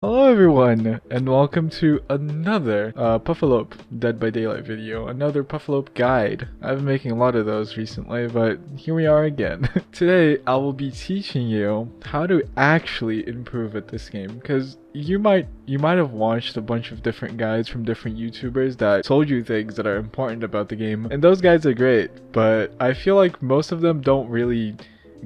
Hello everyone, and welcome to another Puffalope Dead by Daylight video, another Puffalope guide. I've been making a lot of those recently, but here we are again. Today I will be teaching you how to actually improve at this game, because you might have watched a bunch of different guides from different YouTubers that told you things that are important about the game, and those guides are great, but I feel like most of them don't really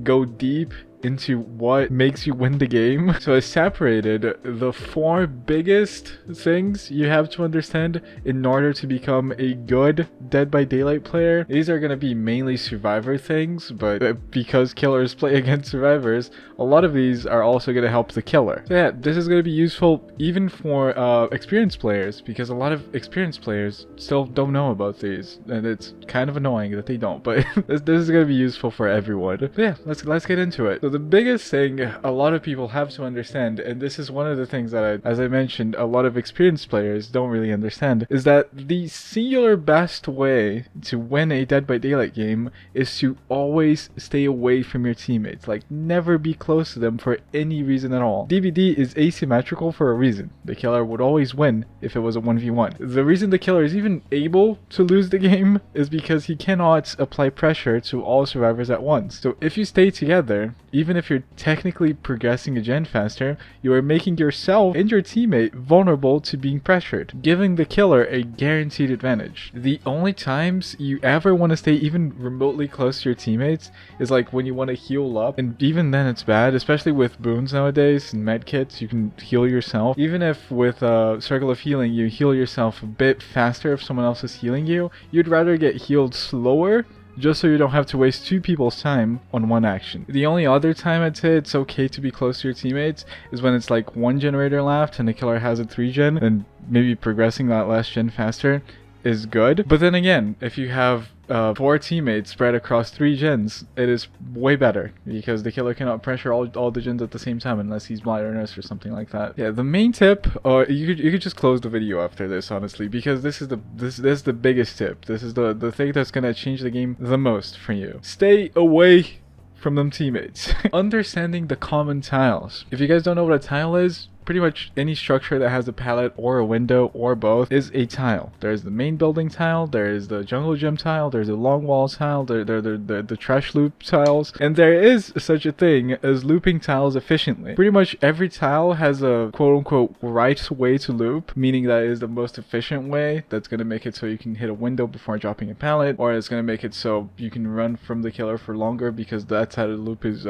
go deep into what makes you win the game. So I separated the 4 biggest things you have to understand in order to become a good Dead by Daylight player. These are going to be mainly survivor things, but because killers play against survivors, a lot of these are also going to help the killer. So yeah, this is going to be useful even for experienced players, because a lot of experienced players still don't know about these, and it's kind of annoying that they don't, but this is going to be useful for everyone. But yeah, let's get into it. So the biggest thing a lot of people have to understand, and this is one of the things that as I mentioned, a lot of experienced players don't really understand, is that the singular best way to win a Dead by Daylight game is to always stay away from your teammates. Like, never be close to them for any reason at all. DBD is asymmetrical for a reason. The killer would always win if it was a 1v1. The reason the killer is even able to lose the game is because he cannot apply pressure to all survivors at once. So if you stay together, even if you're technically progressing a gen faster, you are making yourself and your teammate vulnerable to being pressured, giving the killer a guaranteed advantage. The only times you ever want to stay even remotely close to your teammates is like when you want to heal up, and even then it's bad, especially with boons nowadays and medkits. You can heal yourself. Even if with circle of healing you heal yourself a bit faster if someone else is healing you, you'd rather get healed slower just so you don't have to waste 2 people's time on one action. The only other time I'd say it's okay to be close to your teammates is when it's like 1 generator left and the killer has a 3 gen, and maybe progressing that last gen faster is good. But then again, if you have 4 teammates spread across 3 gens, it is way better, because the killer cannot pressure all the gens at the same time unless he's blind or nurse or something like that. Yeah, the main tip, or you could just close the video after this, honestly, because this is the biggest tip. This is the thing that's gonna change the game the most for you. Stay away from them teammates. Understanding the common tiles. If you guys don't know what a tile is, pretty much any structure that has a pallet or a window or both is a tile. There's the main building tile, there is the jungle gym tile, there's a long wall tile, the trash loop tiles, and there is such a thing as looping tiles efficiently. Pretty much every tile has a quote-unquote right way to loop, meaning that it is the most efficient way that's going to make it so you can hit a window before dropping a pallet, or it's going to make it so you can run from the killer for longer because that side of the loop is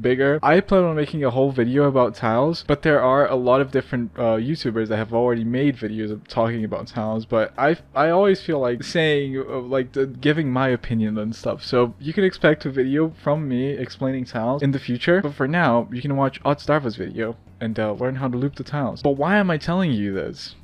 bigger. I plan on making a whole video about tiles, but there are a lot of different YouTubers that have already made videos of talking about tiles, but I always feel like saying giving my opinion and stuff, so you can expect a video from me explaining tiles in the future. But for now, you can watch otzdarva's video and learn how to loop the tiles. But why am I telling you this?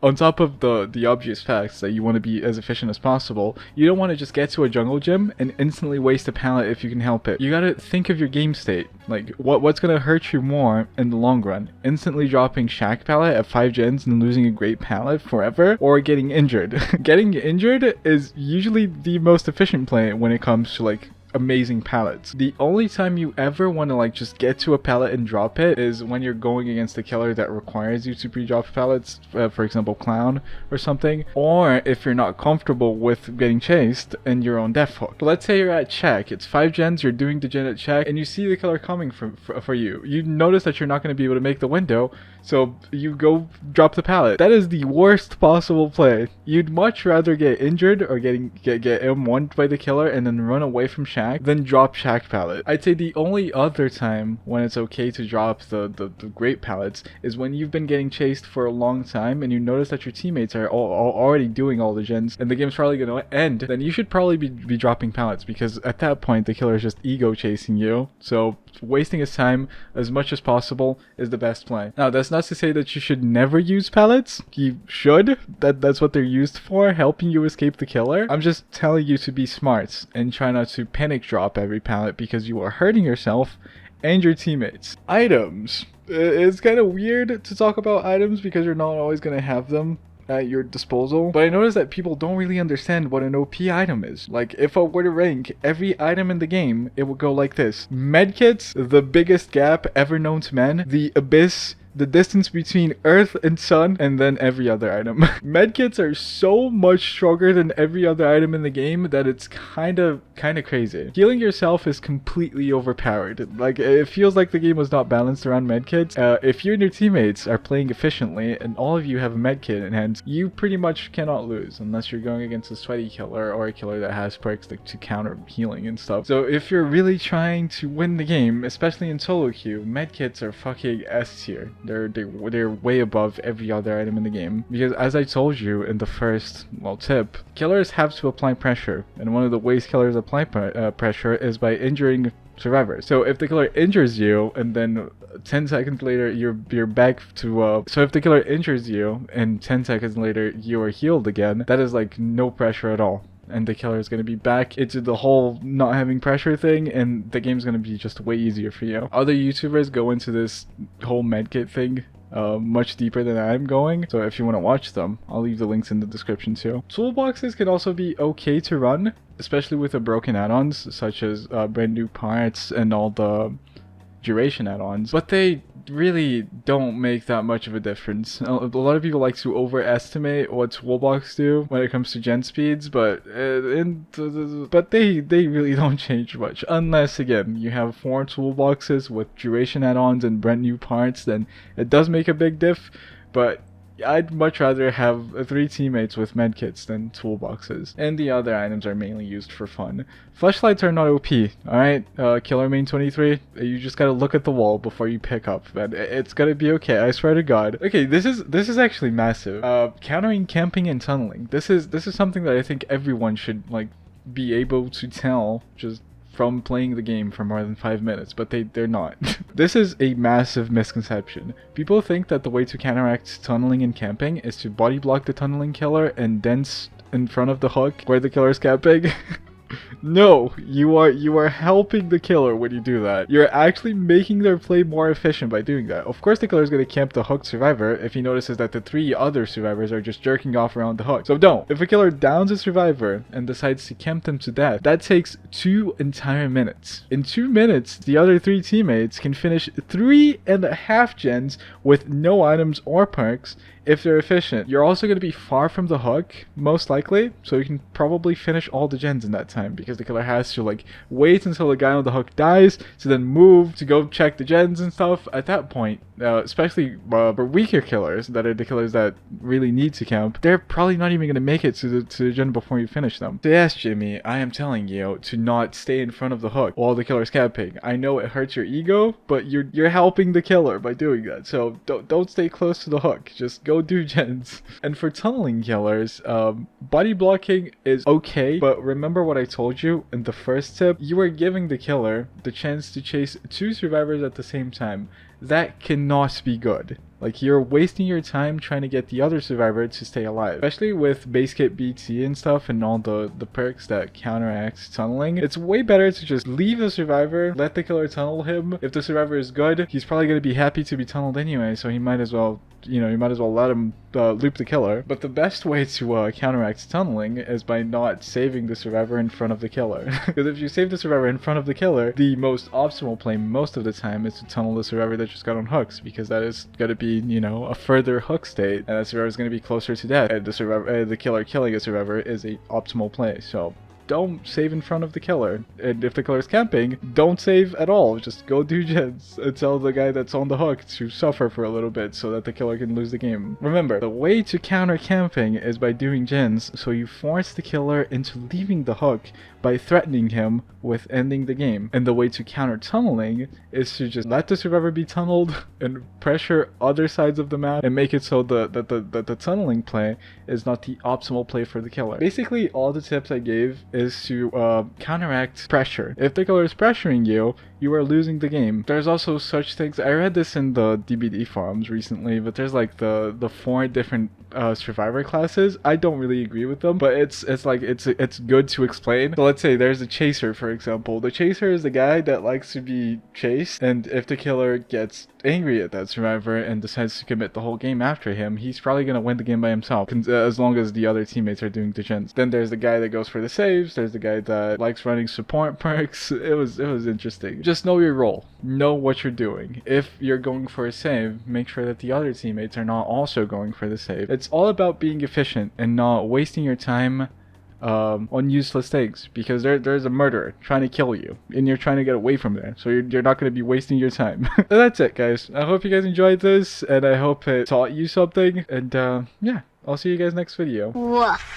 On top of the obvious facts that you want to be as efficient as possible, you don't want to just get to a jungle gym and instantly waste a pallet if you can help it. You gotta think of your game state. Like, what's gonna hurt you more in the long run? Instantly dropping shack pallet at 5 gens and losing a great pallet forever, or getting injured? Getting injured is usually the most efficient play when it comes to like amazing pallets. The only time you ever want to like just get to a pallet and drop it is when you're going against a killer that requires you to pre-drop pallets, for example clown or something, or if you're not comfortable with getting chased and you're on death hook. Let's say you're at check, it's 5 gens, you're doing the gen at check, and you see the killer coming for you. You notice that you're not going to be able to make the window, so you go drop the pallet. That is the worst possible play. You'd much rather get injured or get M1'd by the killer and then run away from shack then drop shack pallet. I'd say the only other time when it's okay to drop the great pallets is when you've been getting chased for a long time and you notice that your teammates are already doing all the gens and the game's probably going to end. Then you should probably be dropping pallets, because at that point the killer is just ego chasing you. So wasting his time as much as possible is the best play. Now, that's not to say that you should never use pallets. You should. That's what they're used for, helping you escape the killer. I'm just telling you to be smart and try not to panic drop every pallet, because you are hurting yourself and your teammates. Items. It's kind of weird to talk about items because you're not always going to have them at your disposal, but I noticed that people don't really understand what an OP item is. Like, if I were to rank every item in the game, it would go like this: medkits, the biggest gap ever known to men; the abyss, the distance between Earth and Sun, and then every other item. Medkits are so much stronger than every other item in the game that it's kind of crazy. Healing yourself is completely overpowered. Like, it feels like the game was not balanced around medkits. If you and your teammates are playing efficiently and all of you have a medkit in hand, you pretty much cannot lose unless you're going against a sweaty killer or a killer that has perks to counter healing and stuff. So if you're really trying to win the game, especially in solo queue, medkits are fucking S tier. They're way above every other item in the game, because as I told you in the first tip, killers have to apply pressure, and one of the ways killers apply pressure is by injuring survivors. So if the killer injures you and then 10 seconds later you're back to so if the killer injures you and 10 seconds later you are healed again, that is like no pressure at all, and the killer is going to be back into the whole not having pressure thing, and the game's going to be just way easier for you. Other YouTubers go into this whole medkit thing much deeper than I'm going, so if you want to watch them, I'll leave the links in the description too. Toolboxes can also be okay to run, especially with the broken add-ons such as brand new parts and all the duration add-ons, but they really don't make that much of a difference. A lot of people like to overestimate what toolbox do when it comes to gen speeds, but they really don't change much, unless again you have 4 toolboxes with duration add-ons and brand new parts. Then it does make a big diff, but I'd much rather have 3 teammates with medkits than toolboxes, and the other items are mainly used for fun. Flashlights are not OP, alright? Killer main 23, you just gotta look at the wall before you pick up, man. It's gonna be okay, I swear to God. Okay, this is actually massive. Countering camping and tunneling. This is something that I think everyone should like be able to tell just from playing the game for more than 5 minutes, but they're not. This is a massive misconception. People think that the way to counteract tunneling and camping is to body block the tunneling killer and dance in front of the hook where the killer is camping. No, you are helping the killer when you do that. You're actually making their play more efficient by doing that. Of course the killer is going to camp the hooked survivor if he notices that the 3 other survivors are just jerking off around the hook. So don't. If a killer downs a survivor and decides to camp them to death, that takes 2 entire minutes. In 2 minutes, the other 3 teammates can finish 3.5 gens with no items or perks if they're efficient. You're also going to be far from the hook, most likely, so you can probably finish all the gens in that time, because the killer has to like wait until the guy on the hook dies to then move to go check the gens and stuff. At that point, especially for weaker killers, that are the killers that really need to camp, they're probably not even going to make it to the gen before you finish them. So yes, Jimmy, I am telling you to not stay in front of the hook while the killer's camping. I know it hurts your ego, but you're helping the killer by doing that, so don't stay close to the hook. Just go do gens. And for tunneling killers, body blocking is okay, but remember what I told you in the first tip? You are giving the killer the chance to chase 2 survivors at the same time. That cannot be good. Like, you're wasting your time trying to get the other survivor to stay alive. Especially with base kit BT and stuff and all the perks that counteract tunneling. It's way better to just leave the survivor, let the killer tunnel him. If the survivor is good, he's probably going to be happy to be tunneled anyway, so he might as well, you might as well let him loop the killer. But the best way to counteract tunneling is by not saving the survivor in front of the killer. Because if you save the survivor in front of the killer, the most optimal play most of the time is to tunnel the survivor that just got on hooks, because that is going to be, a further hook state, and that survivor is going to be closer to death. And the killer killing a survivor is a optimal play. So don't save in front of the killer, and if the killer is camping, don't save at all. Just go do gens and tell the guy that's on the hook to suffer for a little bit so that the killer can lose the game. Remember, the way to counter camping is by doing gens, so you force the killer into leaving the hook by threatening him with ending the game. And the way to counter tunneling is to just let the survivor be tunneled and pressure other sides of the map and make it so that the tunneling play is not the optimal play for the killer. Basically, all the tips I gave is to counteract pressure. If the killer is pressuring you, you are losing the game. There's also such things, I read this in the DBD forums recently, but there's like the 4 different survivor classes. I don't really agree with them, but it's good to explain. So let's say there's a chaser, for example. The chaser is the guy that likes to be chased, and if the killer gets angry at that survivor and decides to commit the whole game after him, he's probably going to win the game by himself, as long as the other teammates are doing the gens. Then there's the guy that goes for the saves, saves. There's the guy that likes running support perks. It was interesting. Just know your role. Know what you're doing. If you're going for a save, make sure that the other teammates are not also going for the save. It's all about being efficient and not wasting your time on useless things, because there's a murderer trying to kill you and you're trying to get away from there, so you're not going to be wasting your time. That's it, guys. I hope you guys enjoyed this, and I hope it taught you something, and yeah, I'll see you guys next video. Woof.